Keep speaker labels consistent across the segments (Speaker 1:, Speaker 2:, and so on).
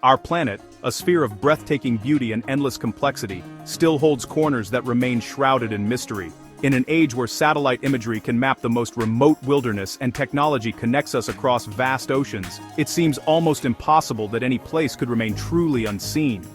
Speaker 1: Our planet, a sphere of breathtaking beauty and endless complexity, still holds corners that remain shrouded in mystery. In an age where satellite imagery can map the most remote wilderness and technology connects us across vast oceans, it seems almost impossible that any place could remain truly unseen.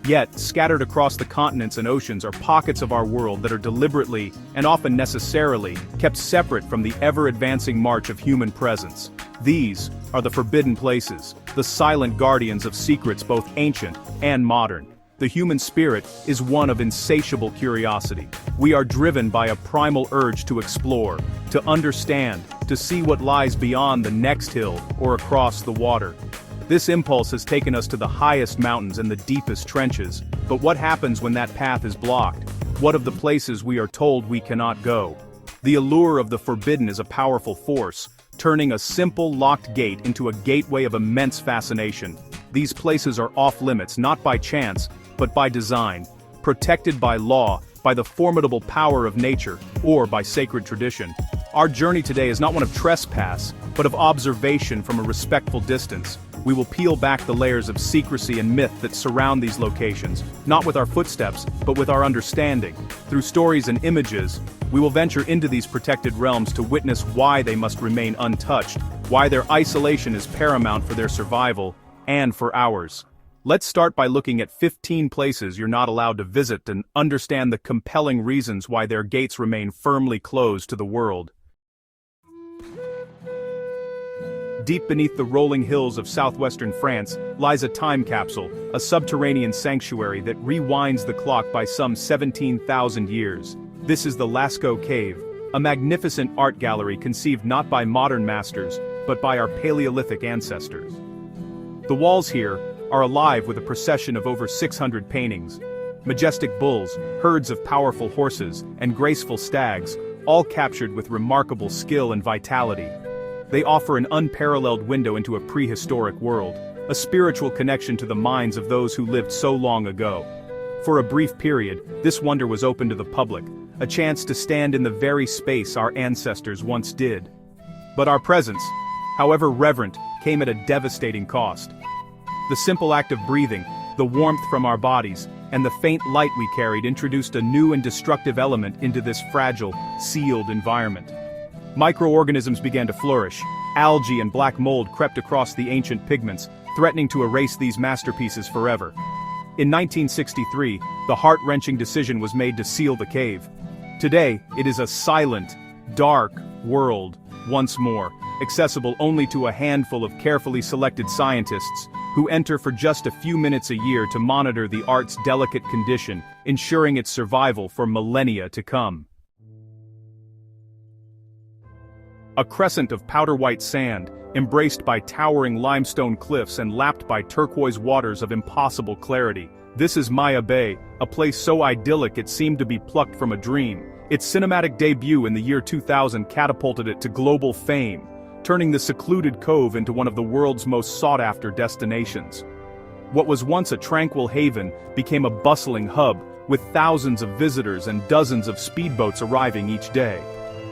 Speaker 1: Yet, scattered across the continents and oceans are pockets of our world that are deliberately, and often necessarily, kept separate from the ever-advancing march of human presence. These are the forbidden places, the silent guardians of secrets both ancient and modern. The human spirit is one of insatiable curiosity. We are driven by a primal urge to explore, to understand, to see what lies beyond the next hill or across the water. This impulse has taken us to the highest mountains and the deepest trenches, but what happens when that path is blocked? What of the places we are told we cannot go? The allure of the forbidden is a powerful force, turning a simple locked gate into a gateway of immense fascination. These places are off-limits not by chance, but by design, protected by law, by the formidable power of nature, or by sacred tradition. Our journey today is not one of trespass, but of observation from a respectful distance. We will peel back the layers of secrecy and myth that surround these locations, not with our footsteps, but with our understanding. Through stories and images, we will venture into these protected realms to witness why they must remain untouched, why their isolation is paramount for their survival, and for ours. Let's start by looking at 15 places you're not allowed to visit and understand the compelling reasons why their gates remain firmly closed to the world. Deep beneath the rolling hills of southwestern France lies a time capsule, a subterranean sanctuary that rewinds the clock by some 17,000 years. This is the Lascaux Cave, a magnificent art gallery conceived not by modern masters, but by our Paleolithic ancestors. The walls here are alive with a procession of over 600 paintings. Majestic bulls, herds of powerful horses, and graceful stags, all captured with remarkable skill and vitality. They offer an unparalleled window into a prehistoric world, a spiritual connection to the minds of those who lived so long ago. For a brief period, this wonder was open to the public, a chance to stand in the very space our ancestors once did. But our presence, however reverent, came at a devastating cost. The simple act of breathing, the warmth from our bodies, and the faint light we carried introduced a new and destructive element into this fragile, sealed environment. Microorganisms began to flourish. Algae and black mold crept across the ancient pigments, threatening to erase these masterpieces forever. In 1963, the heart-wrenching decision was made to seal the cave. Today, it is a silent, dark world, once more, accessible only to a handful of carefully selected scientists who enter for just a few minutes a year to monitor the art's delicate condition, ensuring its survival for millennia to come. A crescent of powder-white sand, embraced by towering limestone cliffs and lapped by turquoise waters of impossible clarity. This is Maya Bay, a place so idyllic it seemed to be plucked from a dream. Its cinematic debut in the year 2000 catapulted it to global fame, turning the secluded cove into one of the world's most sought-after destinations. What was once a tranquil haven became a bustling hub, with thousands of visitors and dozens of speedboats arriving each day.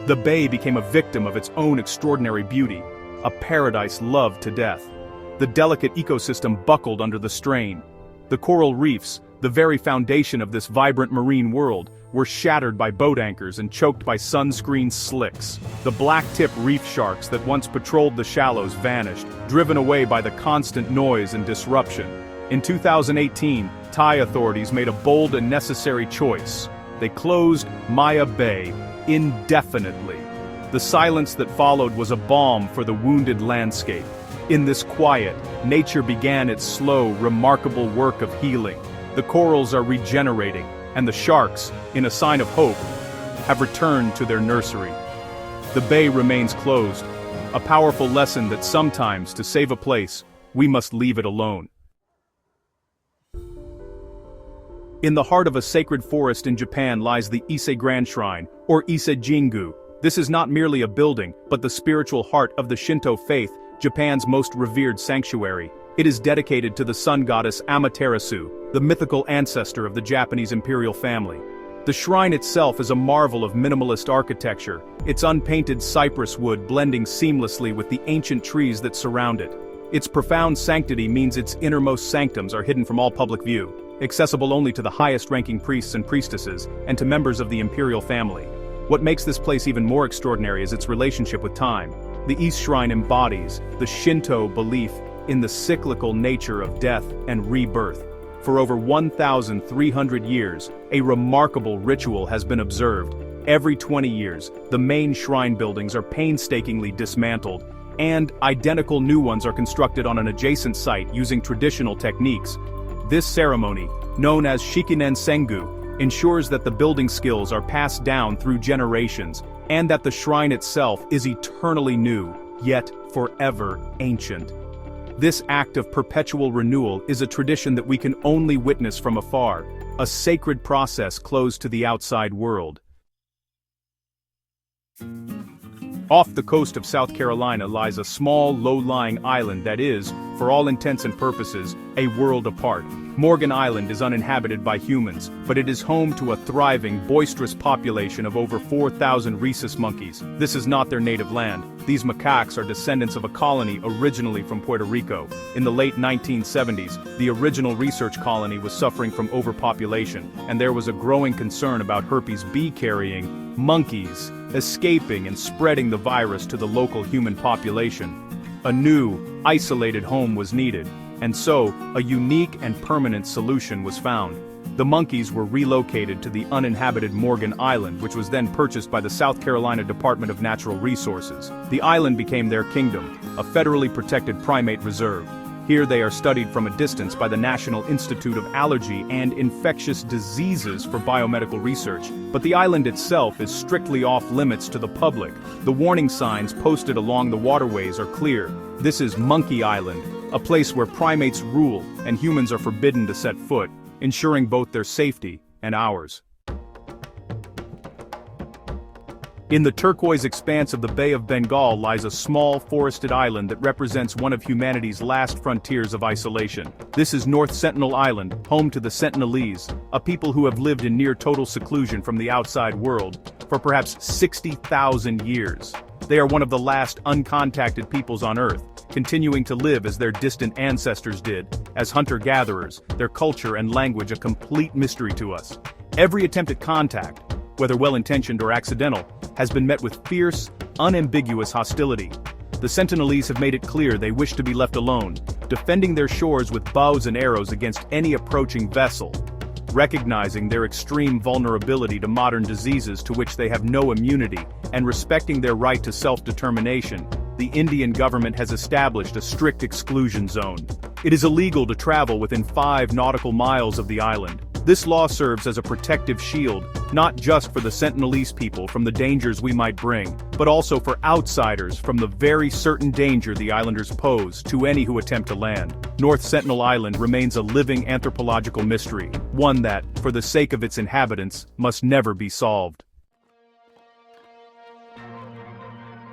Speaker 1: The bay became a victim of its own extraordinary beauty, a paradise loved to death. The delicate ecosystem buckled under the strain. The coral reefs, the very foundation of this vibrant marine world, were shattered by boat anchors and choked by sunscreen slicks. The black-tip reef sharks that once patrolled the shallows vanished, driven away by the constant noise and disruption. In 2018, Thai authorities made a bold and necessary choice. They closed Maya Bay indefinitely. The silence that followed was a balm for the wounded landscape. In this quiet, nature began its slow, remarkable work of healing. The corals are regenerating, and the sharks, in a sign of hope, have returned to their nursery. The bay remains closed, a powerful lesson that sometimes, to save a place, we must leave it alone. In the heart of a sacred forest in Japan lies the Ise Grand Shrine, or Ise Jingu. This is not merely a building, but the spiritual heart of the Shinto faith, Japan's most revered sanctuary. It is dedicated to the sun goddess Amaterasu, the mythical ancestor of the Japanese imperial family. The shrine itself is a marvel of minimalist architecture, its unpainted cypress wood blending seamlessly with the ancient trees that surround it. Its profound sanctity means its innermost sanctums are hidden from all public view, accessible only to the highest-ranking priests and priestesses, and to members of the imperial family. What makes this place even more extraordinary is its relationship with time. The East Shrine embodies the Shinto belief in the cyclical nature of death and rebirth. For over 1,300 years, a remarkable ritual has been observed. Every 20 years, the main shrine buildings are painstakingly dismantled, and identical new ones are constructed on an adjacent site using traditional techniques. This ceremony, known as Shikinen Sengu, ensures that the building skills are passed down through generations, and that the shrine itself is eternally new, yet forever ancient. This act of perpetual renewal is a tradition that we can only witness from afar, a sacred process closed to the outside world. Off the coast of South Carolina lies a small, low-lying island that is, for all intents and purposes, a world apart. Morgan Island is uninhabited by humans, but it is home to a thriving, boisterous population of over 4,000 rhesus monkeys. This is not their native land. These macaques are descendants of a colony originally from Puerto Rico. In the late 1970s, the original research colony was suffering from overpopulation, and there was a growing concern about herpes B-carrying monkeys escaping and spreading the virus to the local human population. A new, isolated home was needed, and so, a unique and permanent solution was found. The monkeys were relocated to the uninhabited Morgan Island, which was then purchased by the South Carolina Department of Natural Resources. The island became their kingdom, a federally protected primate reserve. Here they are studied from a distance by the National Institute of Allergy and Infectious Diseases for biomedical research, but the island itself is strictly off-limits to the public. The warning signs posted along the waterways are clear. This is Monkey Island, a place where primates rule and humans are forbidden to set foot, ensuring both their safety and ours. In the turquoise expanse of the Bay of Bengal lies a small forested island that represents one of humanity's last frontiers of isolation. This is North Sentinel Island, home to the Sentinelese, a people who have lived in near total seclusion from the outside world for perhaps 60,000 years. They are one of the last uncontacted peoples on Earth, continuing to live as their distant ancestors did, as hunter-gatherers, their culture and language a complete mystery to us. Every attempt at contact, whether well-intentioned or accidental, has been met with fierce, unambiguous hostility. The Sentinelese have made it clear they wish to be left alone, defending their shores with bows and arrows against any approaching vessel. Recognizing their extreme vulnerability to modern diseases to which they have no immunity, and respecting their right to self-determination, the Indian government has established a strict exclusion zone. It is illegal to travel within 5 nautical miles of the island. This law serves as a protective shield, not just for the Sentinelese people from the dangers we might bring, but also for outsiders from the very certain danger the islanders pose to any who attempt to land. North Sentinel Island remains a living anthropological mystery, one that, for the sake of its inhabitants, must never be solved.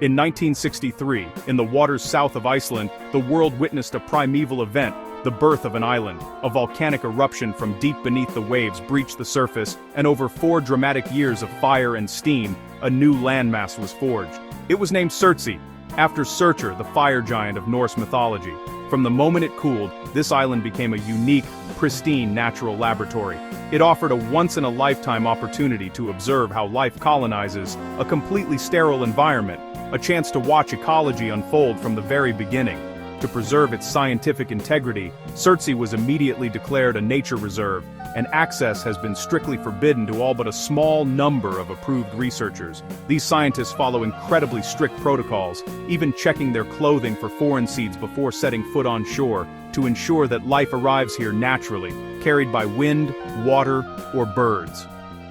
Speaker 1: In 1963, in the waters south of Iceland, the world witnessed a primeval event, the birth of an island. A volcanic eruption from deep beneath the waves breached the surface, and over 4 dramatic years of fire and steam, a new landmass was forged. It was named Surtsey, after Surtur, the fire giant of Norse mythology. From the moment it cooled, this island became a unique, pristine natural laboratory. It offered a once-in-a-lifetime opportunity to observe how life colonizes a completely sterile environment, a chance to watch ecology unfold from the very beginning. To preserve its scientific integrity, Surtsey was immediately declared a nature reserve, and access has been strictly forbidden to all but a small number of approved researchers. These scientists follow incredibly strict protocols, even checking their clothing for foreign seeds before setting foot on shore, to ensure that life arrives here naturally, carried by wind, water, or birds.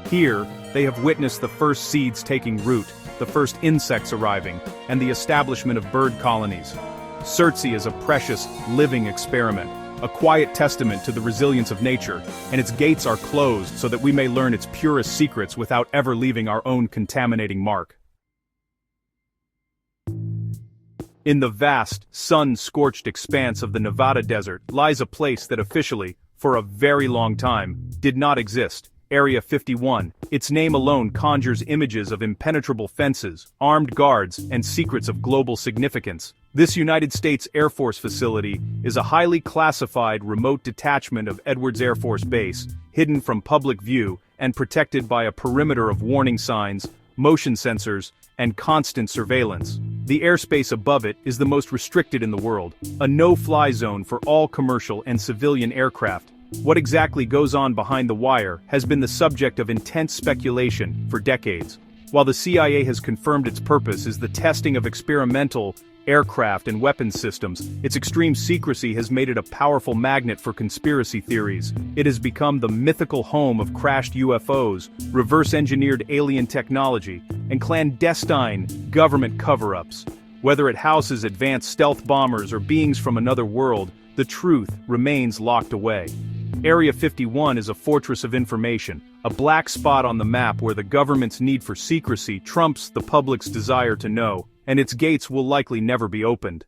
Speaker 1: Here, they have witnessed the first seeds taking root, the first insects arriving, and the establishment of bird colonies. Surtsey is a precious, living experiment, a quiet testament to the resilience of nature, and its gates are closed so that we may learn its purest secrets without ever leaving our own contaminating mark. In the vast, sun-scorched expanse of the Nevada desert lies a place that officially, for a very long time, did not exist. Area 51. Its name alone conjures images of impenetrable fences, armed guards, and secrets of global significance. This United States Air Force facility is a highly classified remote detachment of Edwards Air Force Base, hidden from public view and protected by a perimeter of warning signs, motion sensors, and constant surveillance. The airspace above it is the most restricted in the world, a no-fly zone for all commercial and civilian aircraft. What exactly goes on behind the wire has been the subject of intense speculation for decades. While the CIA has confirmed its purpose is the testing of experimental aircraft and weapons systems, its extreme secrecy has made it a powerful magnet for conspiracy theories. It has become the mythical home of crashed UFOs, reverse-engineered alien technology, and clandestine government cover-ups. Whether it houses advanced stealth bombers or beings from another world, the truth remains locked away. Area 51 is a fortress of information, a black spot on the map where the government's need for secrecy trumps the public's desire to know, and its gates will likely never be opened.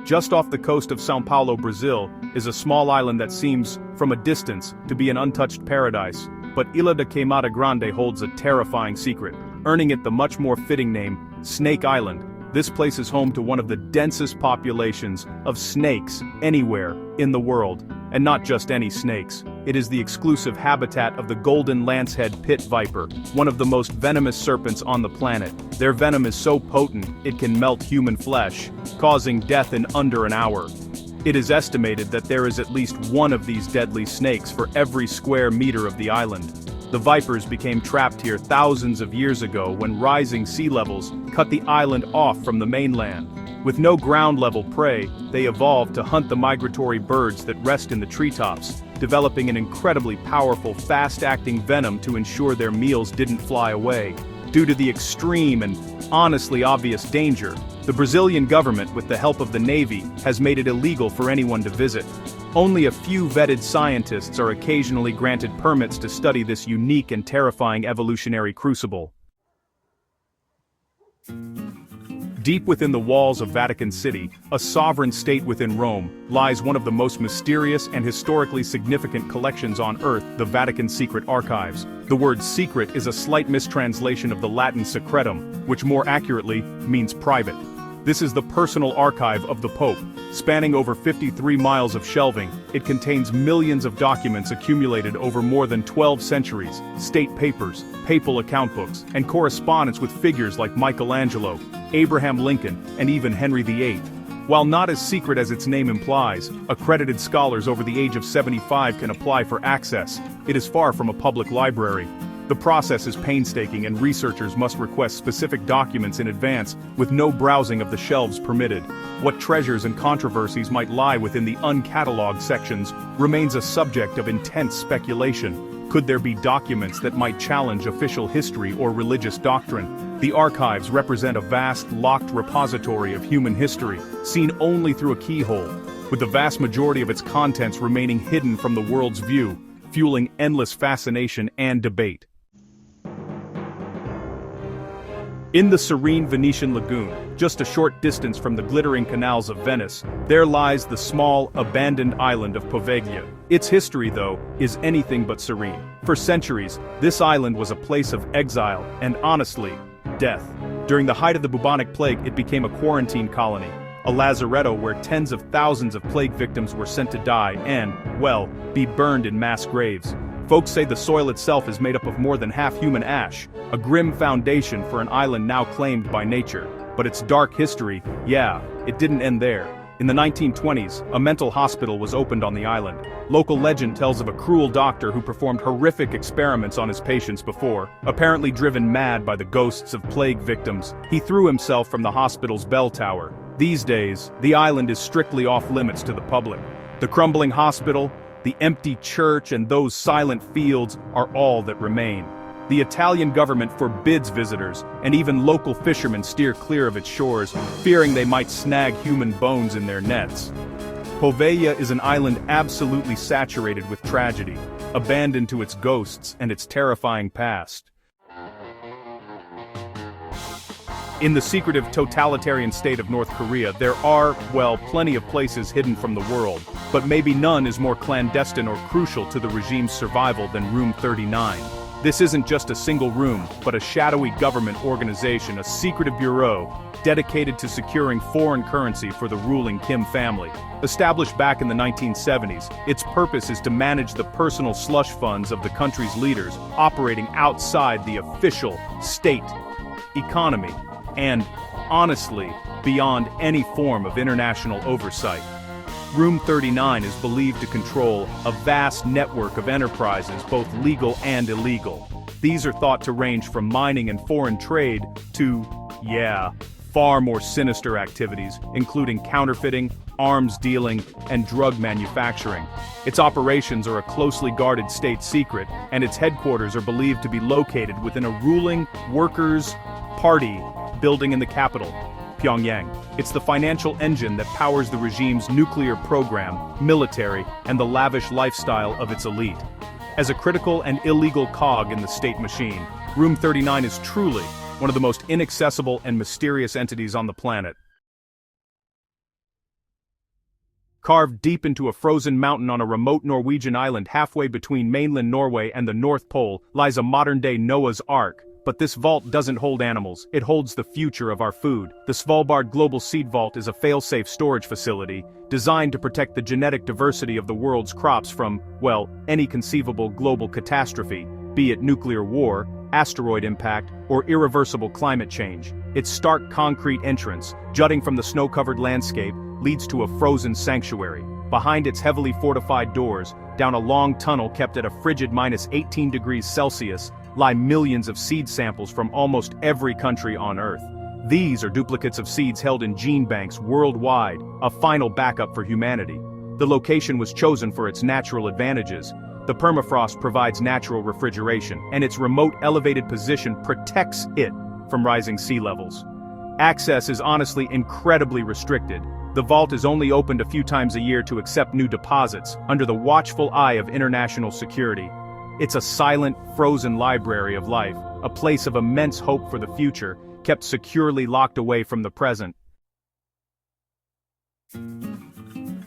Speaker 1: Just off the coast of São Paulo, Brazil, is a small island that seems, from a distance, to be an untouched paradise, but Ilha da Queimada Grande holds a terrifying secret, earning it the much more fitting name, Snake Island. This place is home to one of the densest populations of snakes anywhere in the world, and not just any snakes. It is the exclusive habitat of the golden lancehead pit viper, one of the most venomous serpents on the planet. Their venom is so potent, it can melt human flesh, causing death in under an hour. It is estimated that there is at least one of these deadly snakes for every square meter of the island. The vipers became trapped here thousands of years ago when rising sea levels cut the island off from the mainland. With no ground-level prey, they evolved to hunt the migratory birds that rest in the treetops, developing an incredibly powerful, fast-acting venom to ensure their meals didn't fly away. Due to the extreme and honestly obvious danger, the Brazilian government, with the help of the Navy, has made it illegal for anyone to visit. Only a few vetted scientists are occasionally granted permits to study this unique and terrifying evolutionary crucible. Deep within the walls of Vatican City, a sovereign state within Rome, lies one of the most mysterious and historically significant collections on Earth, the Vatican Secret Archives. The word secret is a slight mistranslation of the Latin secretum, which more accurately means private. This is the personal archive of the Pope. Spanning over 53 miles of shelving, it contains millions of documents accumulated over more than 12 centuries, state papers, papal account books, and correspondence with figures like Michelangelo, Abraham Lincoln, and even Henry VIII. While not as secret as its name implies, accredited scholars over the age of 75 can apply for access. It is far from a public library. The process is painstaking and researchers must request specific documents in advance, with no browsing of the shelves permitted. What treasures and controversies might lie within the uncatalogued sections remains a subject of intense speculation. Could there be documents that might challenge official history or religious doctrine? The archives represent a vast, locked repository of human history, seen only through a keyhole, with the vast majority of its contents remaining hidden from the world's view, fueling endless fascination and debate. In the serene Venetian lagoon, just a short distance from the glittering canals of Venice, there lies the small, abandoned island of Poveglia. Its history, though, is anything but serene. For centuries, this island was a place of exile and, honestly, death. During the height of the bubonic plague, it became a quarantine colony, a lazaretto where tens of thousands of plague victims were sent to die and, well, be burned in mass graves. Folks say the soil itself is made up of more than half human ash, a grim foundation for an island now claimed by nature. But its dark history, yeah, it didn't end there. In the 1920s, a mental hospital was opened on the island. Local legend tells of a cruel doctor who performed horrific experiments on his patients before, apparently driven mad by the ghosts of plague victims. He threw himself from the hospital's bell tower. These days, the island is strictly off-limits to the public. The crumbling hospital, the empty church, and those silent fields are all that remain. The Italian government forbids visitors, and even local fishermen steer clear of its shores, fearing they might snag human bones in their nets. Poveglia is an island absolutely saturated with tragedy, abandoned to its ghosts and its terrifying past. In the secretive totalitarian state of North Korea, there are, well, plenty of places hidden from the world, but maybe none is more clandestine or crucial to the regime's survival than Room 39. This isn't just a single room, but a shadowy government organization, a secretive bureau, dedicated to securing foreign currency for the ruling Kim family. Established back in the 1970s, its purpose is to manage the personal slush funds of the country's leaders, operating outside the official state economy, and, honestly, beyond any form of international oversight. Room 39 is believed to control a vast network of enterprises, both legal and illegal. These are thought to range from mining and foreign trade to, far more sinister activities, including counterfeiting, arms dealing, and drug manufacturing. Its operations are a closely guarded state secret, and its headquarters are believed to be located within a ruling Workers' Party building in the capital, Pyongyang. It's the financial engine that powers the regime's nuclear program, military, and the lavish lifestyle of its elite. As a critical and illegal cog in the state machine, Room 39 is truly one of the most inaccessible and mysterious entities on the planet. Carved deep into a frozen mountain on a remote Norwegian island halfway between mainland Norway and the North Pole lies a modern-day Noah's Ark. But this vault doesn't hold animals, it holds the future of our food. The Svalbard Global Seed Vault is a fail-safe storage facility, designed to protect the genetic diversity of the world's crops from, well, any conceivable global catastrophe, be it nuclear war, asteroid impact, or irreversible climate change. Its stark concrete entrance, jutting from the snow-covered landscape, leads to a frozen sanctuary. Behind its heavily fortified doors, down a long tunnel kept at a frigid -18 degrees Celsius, lie millions of seed samples from almost every country on Earth. These are duplicates of seeds held in gene banks worldwide, a final backup for humanity. The location was chosen for its natural advantages. The permafrost provides natural refrigeration, and its remote elevated position protects it from rising sea levels. Access is honestly incredibly restricted. The vault is only opened a few times a year to accept new deposits, under the watchful eye of international security. It's a silent, frozen library of life, a place of immense hope for the future, kept securely locked away from the present.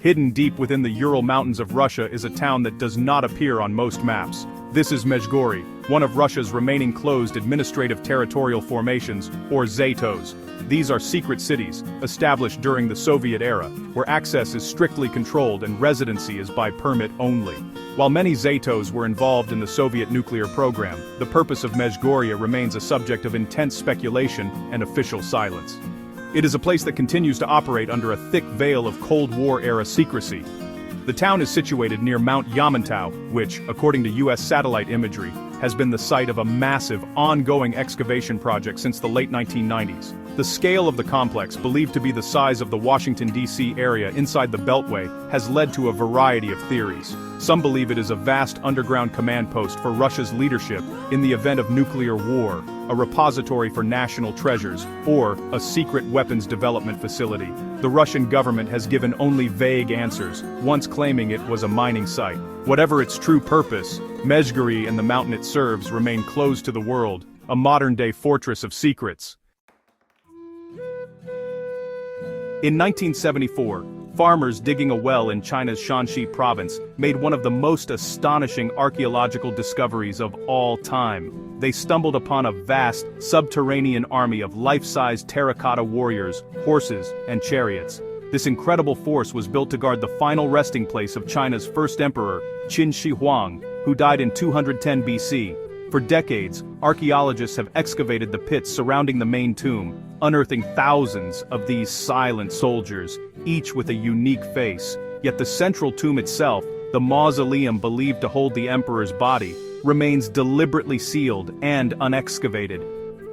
Speaker 1: Hidden deep within the Ural Mountains of Russia is a town that does not appear on most maps. This is Mezhgory, one of Russia's remaining closed administrative territorial formations, or Zetos. These are secret cities, established during the Soviet era, where access is strictly controlled and residency is by permit only. While many Zetos were involved in the Soviet nuclear program, the purpose of Mezhgoria remains a subject of intense speculation and official silence. It is a place that continues to operate under a thick veil of Cold War-era secrecy. The town is situated near Mount Yamantau, which, according to U.S. satellite imagery, has been the site of a massive, ongoing excavation project since the late 1990s. The scale of the complex, believed to be the size of the Washington, D.C. area inside the Beltway, has led to a variety of theories. Some believe it is a vast underground command post for Russia's leadership in the event of nuclear war, a repository for national treasures, or a secret weapons development facility. The Russian government has given only vague answers, once claiming it was a mining site. Whatever its true purpose, Mezhgory and the mountain it serves remain closed to the world, a modern-day fortress of secrets. In 1974, farmers digging a well in China's Shanxi province made one of the most astonishing archaeological discoveries of all time. They stumbled upon a vast, subterranean army of life-size terracotta warriors, horses, and chariots. This incredible force was built to guard the final resting place of China's first emperor, Qin Shi Huang, who died in 210 BC. For decades, archaeologists have excavated the pits surrounding the main tomb, unearthing thousands of these silent soldiers, each with a unique face. Yet the central tomb itself, the mausoleum believed to hold the emperor's body, remains deliberately sealed and unexcavated.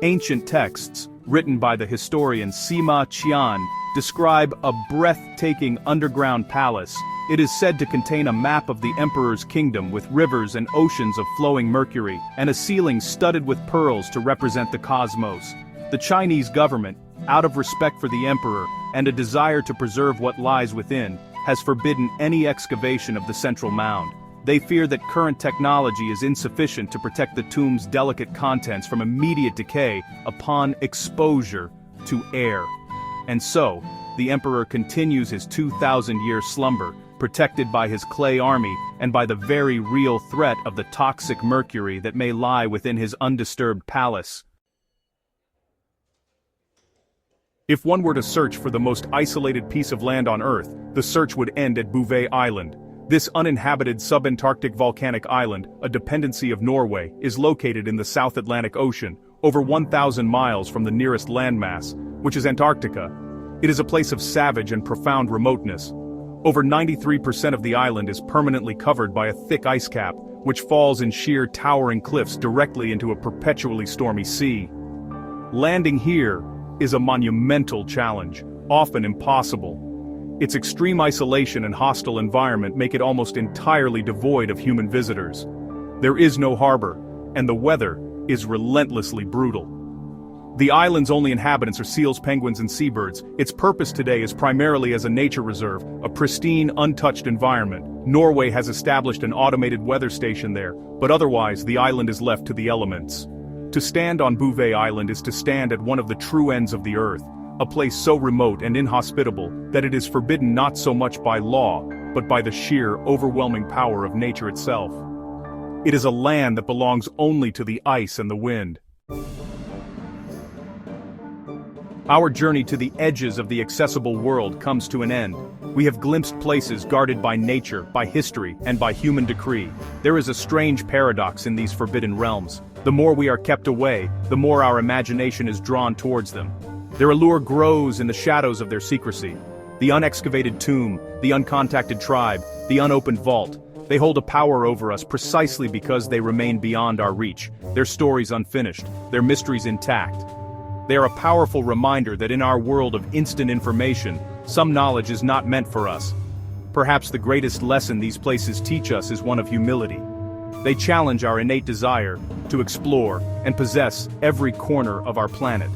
Speaker 1: Ancient texts, written by the historian Sima Qian, describe a breathtaking underground palace. It is said to contain a map of the emperor's kingdom with rivers and oceans of flowing mercury, and a ceiling studded with pearls to represent the cosmos. The Chinese government, out of respect for the emperor and a desire to preserve what lies within, has forbidden any excavation of the central mound. They fear that current technology is insufficient to protect the tomb's delicate contents from immediate decay upon exposure. to air. And so, the Emperor continues his 2,000-year slumber, protected by his clay army and by the very real threat of the toxic mercury that may lie within his undisturbed palace. If one were to search for the most isolated piece of land on Earth, the search would end at Bouvet Island. This uninhabited subantarctic volcanic island, a dependency of Norway, is located in the South Atlantic Ocean, over 1,000 miles from the nearest landmass, which is Antarctica. It is a place of savage and profound remoteness. Over 93% of the island is permanently covered by a thick ice cap, which falls in sheer towering cliffs directly into a perpetually stormy sea. Landing here is a monumental challenge, often impossible. Its extreme isolation and hostile environment make it almost entirely devoid of human visitors. There is no harbor, and the weather is relentlessly brutal. The island's only inhabitants are seals, penguins, and seabirds. Its purpose today is primarily as a nature reserve, a pristine, untouched environment. Norway has established an automated weather station there, but otherwise the island is left to the elements. To stand on Bouvet Island is to stand at one of the true ends of the earth, a place so remote and inhospitable that it is forbidden not so much by law, but by the sheer, overwhelming power of nature itself. It is a land that belongs only to the ice and the wind. Our journey to the edges of the accessible world comes to an end. We have glimpsed places guarded by nature, by history, and by human decree. There is a strange paradox in these forbidden realms. The more we are kept away, the more our imagination is drawn towards them. Their allure grows in the shadows of their secrecy. The unexcavated tomb, the uncontacted tribe, the unopened vault. They hold a power over us precisely because they remain beyond our reach, their stories unfinished, their mysteries intact. They are a powerful reminder that in our world of instant information, some knowledge is not meant for us. Perhaps the greatest lesson these places teach us is one of humility. They challenge our innate desire to explore and possess every corner of our planet.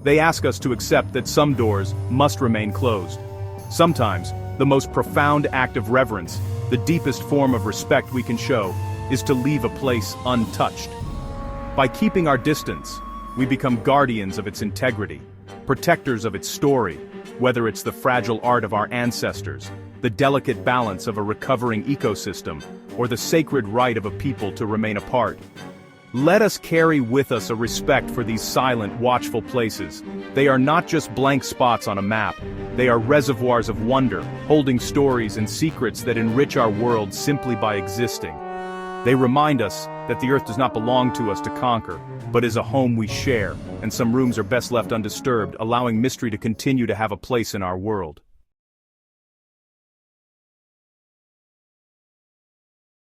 Speaker 1: They ask us to accept that some doors must remain closed. Sometimes, the most profound act of reverence, the deepest form of respect we can show, is to leave a place untouched. By keeping our distance, we become guardians of its integrity, protectors of its story, whether it's the fragile art of our ancestors, the delicate balance of a recovering ecosystem, or the sacred right of a people to remain apart. Let us carry with us a respect for these silent, watchful places. They are not just blank spots on a map. They are reservoirs of wonder, holding stories and secrets that enrich our world simply by existing. They remind us that the earth does not belong to us to conquer, but is a home we share, and some rooms are best left undisturbed, allowing mystery to continue to have a place in our world.